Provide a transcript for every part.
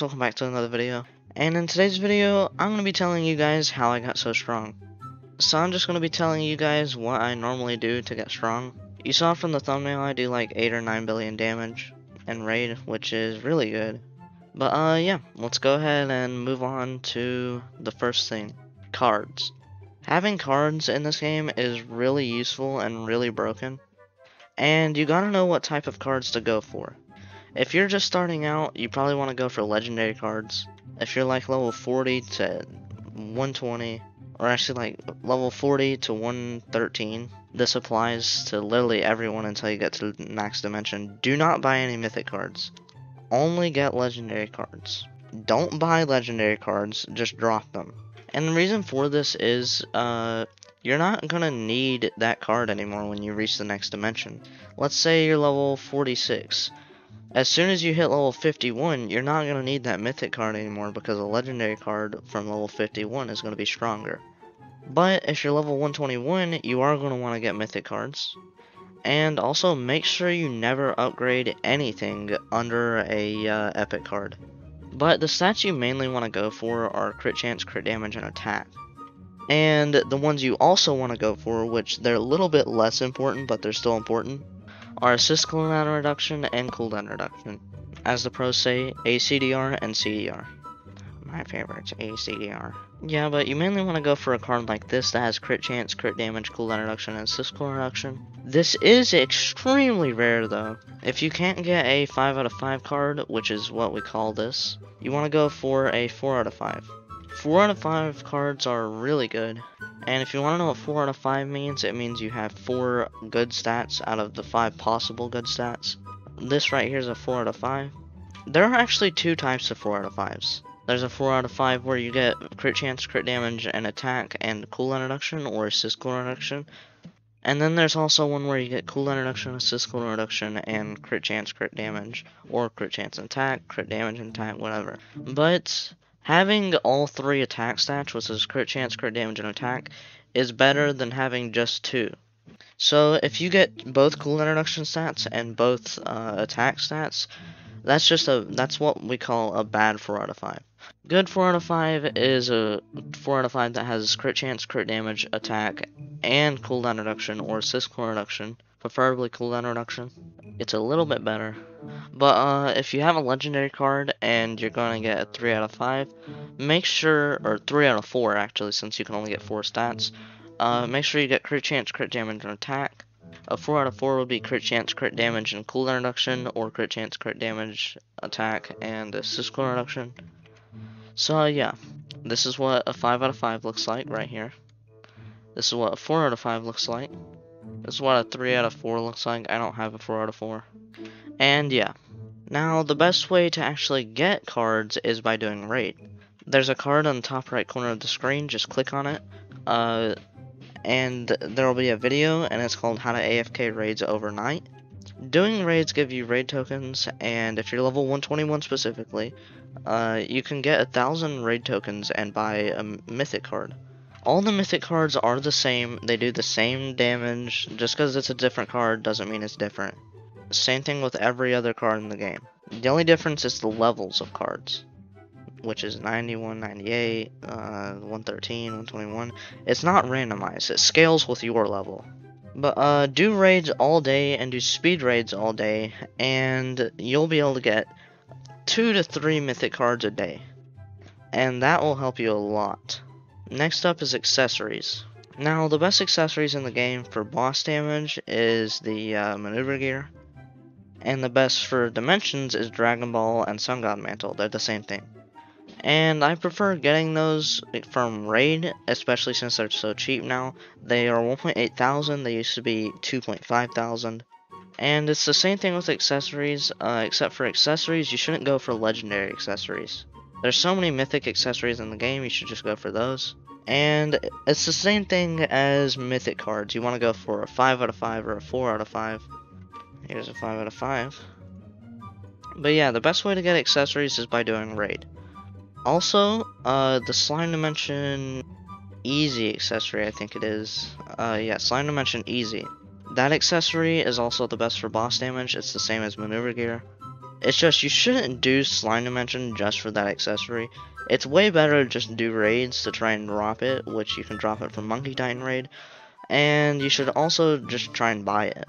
Welcome back to another video. And in today's video, I'm going to be telling you guys how I got so strong. So I'm just going to be telling you guys what I normally do to get strong. You saw from the thumbnail I do like 8 or 9 billion damage in raid, which is really good. But yeah, let's go ahead and move on to the first thing. Cards. Having cards in this game is really useful and really broken. And you gotta know what type of cards to go for. If you're just starting out, you probably want to go for legendary cards. If you're like level 40 to 120, or actually like level 40 to 113, this applies to literally everyone until you get to max dimension. Do not buy any mythic cards. Only get legendary cards. Don't buy legendary cards, just drop them. And the reason for this is, you're not gonna need that card anymore when you reach the next dimension. Let's say you're level 46. As soon as you hit level 51, you're not going to need that mythic card anymore because a legendary card from level 51 is going to be stronger. But if you're level 121, you are going to want to get mythic cards. And also make sure you never upgrade anything under a epic card. But the stats you mainly want to go for are crit chance, crit damage, and attack. And the ones you also want to go for, which they're a little bit less important but they're still important, are assist cooldown reduction and cooldown reduction. As the pros say, ACDR and CDR. My favorite's ACDR. Yeah, but you mainly want to go for a card like this that has crit chance, crit damage, cooldown reduction, and assist cooldown reduction. This is extremely rare though. If you can't get a 5 out of 5 card, which is what we call this, you want to go for a 4 out of 5. 4 out of 5 cards are really good. And if you want to know what 4 out of 5 means, it means you have 4 good stats out of the 5 possible good stats. This right here is a 4 out of 5. There are actually 2 types of 4 out of 5s. There's a 4 out of 5 where you get crit chance, crit damage, and attack, and cooldown reduction, or assist cooldown reduction. And then there's also one where you get cooldown reduction, assist cooldown reduction, and crit chance, crit damage, or crit chance and attack, crit damage and attack, whatever. But having all 3 attack stats, which is crit chance, crit damage, and attack, is better than having just 2. So if you get both cooldown reduction stats and both attack stats, that's what we call a bad 4 out of 5. Good 4 out of 5 is a 4 out of 5 that has crit chance, crit damage, attack, and cooldown reduction or assist cooldown reduction, preferably cooldown reduction. It's a little bit better. But if you have a legendary card and you're going to get a 3 out of 5, make sure, or 3 out of 4 actually, since you can only get 4 stats, make sure you get crit chance, crit damage, and attack. A 4 out of 4 would be crit chance, crit damage, and cooldown reduction, or crit chance, crit damage, attack, and assist cooldown reduction. So yeah, this is what a 5 out of 5 looks like right here. This is what a 4 out of 5 looks like. This is what a 3 out of 4 looks like. I don't have a 4 out of 4. And yeah. Now, the best way to actually get cards is by doing raid. There's a card on the top right corner of the screen, just click on it. And there will be a video, and it's called How to AFK Raids Overnight. Doing raids give you raid tokens, and if you're level 121 specifically, you can get 1,000 raid tokens and buy a mythic card. All the mythic cards are the same, they do the same damage. Just because it's a different card doesn't mean it's different. Same thing with every other card in the game. The only difference is the levels of cards, which is 91, 98, 113, 121. It's not randomized, it scales with your level. But do raids all day and do speed raids all day, and you'll be able to get 2 to 3 mythic cards a day. And that will help you a lot. Next up is accessories. Now, the best accessories in the game for boss damage is the maneuver gear. And the best for dimensions is Dragon Ball and Sun God Mantle. They're the same thing. And I prefer getting those from raid, especially since they're so cheap now. They are 1.8 thousand, they used to be 2.5 thousand. And it's the same thing with accessories, except for accessories, you shouldn't go for legendary accessories. There's so many mythic accessories in the game, you should just go for those. And it's the same thing as mythic cards. You want to go for a 5 out of 5 or a 4 out of 5. Here's a 5 out of 5. But yeah, the best way to get accessories is by doing raid. Also, the Slime Dimension Easy accessory, I think it is. Yeah, Slime Dimension Easy. That accessory is also the best for boss damage. It's the same as maneuver gear. It's just you shouldn't do Slime Dimension just for that accessory. It's way better to just do raids to try and drop it, which you can drop it from Monkey Titan raid, and you should also just try and buy it.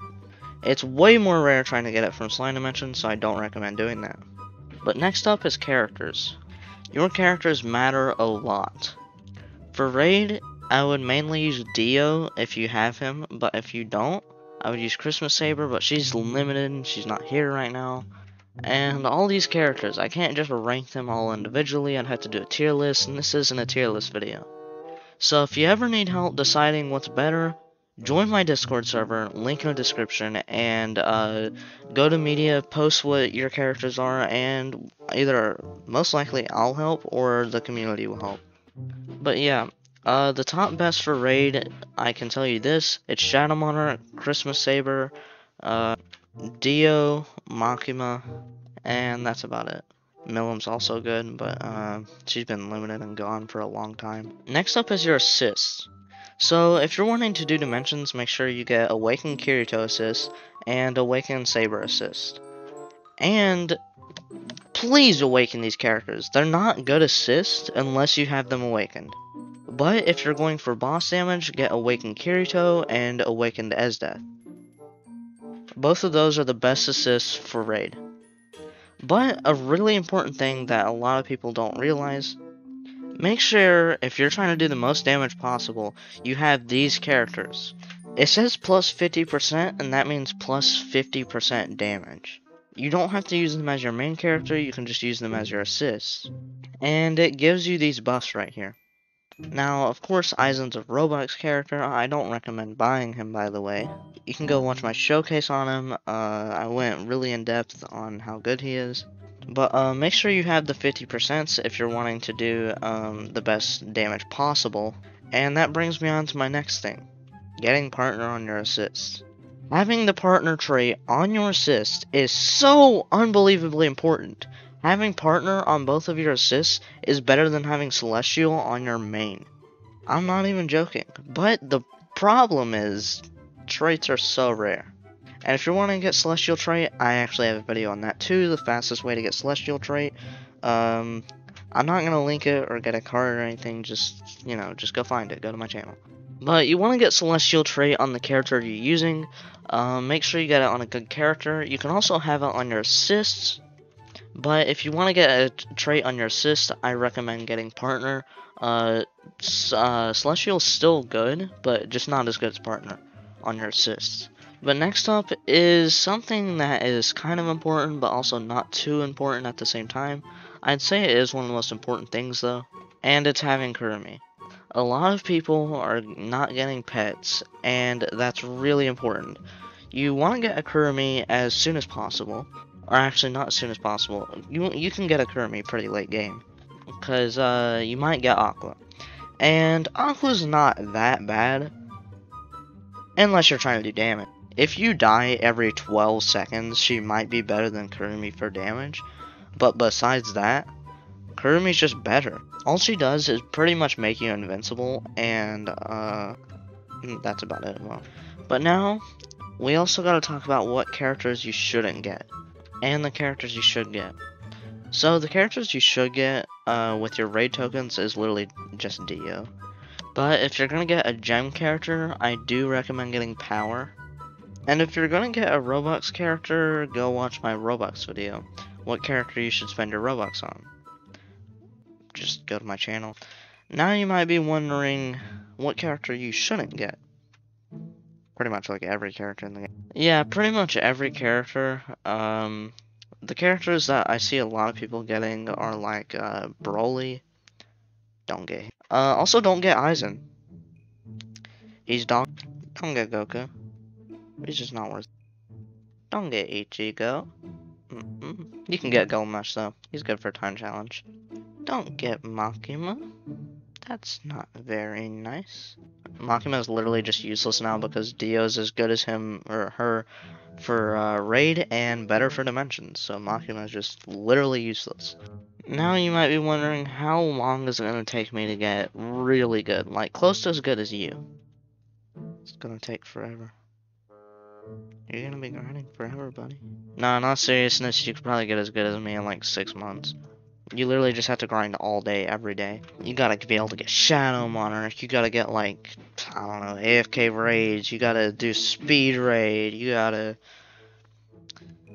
It's way more rare trying to get it from Slime Dimension, so I don't recommend doing that. But next up is characters. Your characters matter a lot. For raid, I would mainly use Dio if you have him, but if you don't, I would use Christmas Saber, but she's limited, she's not here right now. And all these characters, I can't just rank them all individually, I'd have to do a tier list, and this isn't a tier list video. So if you ever need help deciding what's better, join my Discord server, link in the description, and go to media, post what your characters are, and either most likely I'll help or the community will help. But yeah, the top best for raid, I can tell you this, it's Shadow Monarch, Christmas Saber, Dio, Makima, and that's about it. Millim's also good, but she's been limited and gone for a long time. Next up is your assists. So if you're wanting to do dimensions, make sure you get Awakened Kirito assist and Awakened Saber assist. And please awaken these characters. They're not good assists unless you have them awakened. But if you're going for boss damage, get Awakened Kirito and Awakened Esdeath. Both of those are the best assists for raid. But a really important thing that a lot of people don't realize, make sure if you're trying to do the most damage possible, you have these characters. It says plus 50% and that means plus 50% damage. You don't have to use them as your main character, you can just use them as your assists. And it gives you these buffs right here. Now, of course, Aizen's a Roblox character. I don't recommend buying him, by the way. You can go watch my showcase on him. I went really in depth on how good he is. But make sure you have the 50% if you're wanting to do the best damage possible. And that brings me on to my next thing. Getting partner on your assists. Having the partner trait on your assist is so unbelievably important. Having partner on both of your assists is better than having Celestial on your main. I'm not even joking. But the problem is, traits are so rare. And if you're wanting to get Celestial trait, I actually have a video on that too, the fastest way to get Celestial trait. I'm not going to link it or get a card or anything, just go find it, go to my channel. But you want to get Celestial trait on the character you're using. Make sure you get it on a good character. You can also have it on your assists. But if you want to get a trait on your assist, I recommend getting partner. Celestial's still good, but just not as good as partner on your assists. But next up is something that is kind of important, but also not too important at the same time. I'd say it is one of the most important things though, and it's having Kurumi. A lot of people are not getting pets, and that's really important. You want to get a Kurumi as soon as possible. Or actually, not as soon as possible. You can get a Kurumi pretty late game. Because you might get Aqua. And Aqua's not that bad. Unless you're trying to do damage. If you die every 12 seconds, she might be better than Kurumi for damage. But besides that, Kurumi's just better. All she does is pretty much make you invincible. And that's about it. Well, but now, we also gotta talk about what characters you shouldn't get. And the characters you should get. So the characters you should get with your raid tokens is literally just Dio. But if you're going to get a gem character, I do recommend getting Power. And if you're going to get a Robux character, go watch my Robux video. What character you should spend your Robux on. Just go to my channel. Now you might be wondering what character you shouldn't get. Pretty much like every character in the game. Yeah, pretty much every character. The characters that I see a lot of people getting are like Broly. Don't get him. Also don't get Aizen. He's dog. Don't get Goku. He's just not worth it. Don't get Ichigo. You can get Golmesh though. He's good for time challenge. Don't get Makima. That's not very nice. Makima is literally just useless now because Dio's as good as him or her for raid and better for dimensions. So Makima is just literally useless. Now you might be wondering how long is it going to take me to get really good, like close to as good as you. It's going to take forever. You're gonna be grinding forever, buddy. Nah, not seriousness, you could probably get as good as me in like 6 months. You literally just have to grind all day, every day. You gotta be able to get Shadow Monarch, you gotta get like, I don't know, AFK raids, you gotta do speed raid, you gotta...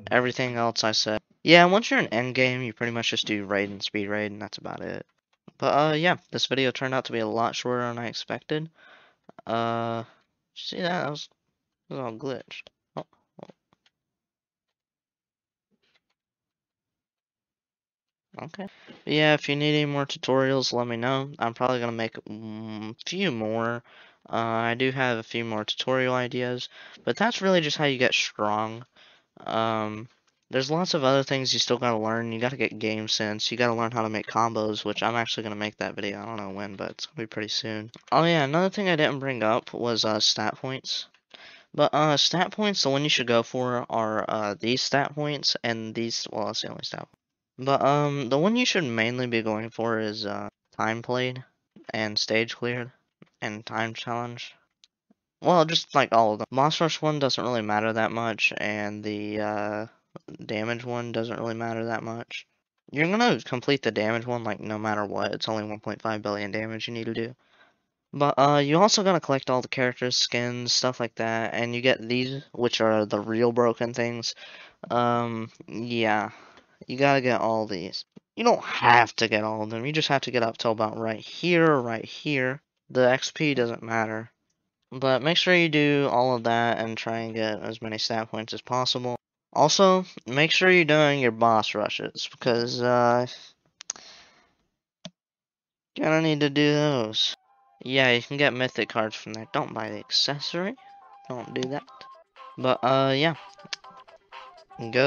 everything else I said. Yeah, once you're in endgame, you pretty much just do raid and speed raid, and that's about it. But, yeah, this video turned out to be a lot shorter than I expected. See that? That was all glitched. Oh, okay. But yeah, if you need any more tutorials, let me know. I'm probably gonna make a few more. I do have a few more tutorial ideas, but that's really just how you get strong. Um, there's lots of other things you still gotta learn. You gotta get game sense. You gotta learn how to make combos, which I'm actually gonna make that video. I don't know when, but it's gonna be pretty soon. Oh yeah, another thing I didn't bring up was stat points. But stat points, the one you should go for are these stat points and these. Well, that's the only stat. But the one you should mainly be going for is time played and stage cleared and time challenge. Well, just like all of them. Boss rush one doesn't really matter that much, and the damage one doesn't really matter that much. You're gonna complete the damage one like no matter what. It's only 1.5 billion damage you need to do. But you also gotta collect all the characters, skins, stuff like that, and you get these, which are the real broken things. Yeah, you gotta get all these. You don't have to get all of them. You just have to get up till about right here or right here. The XP doesn't matter. But make sure you do all of that and try and get as many stat points as possible. Also, make sure you're doing your boss rushes, because gonna need to do those. Yeah, you can get mythic cards from there. Don't buy the accessory. Don't do that. But, yeah. Goodbye.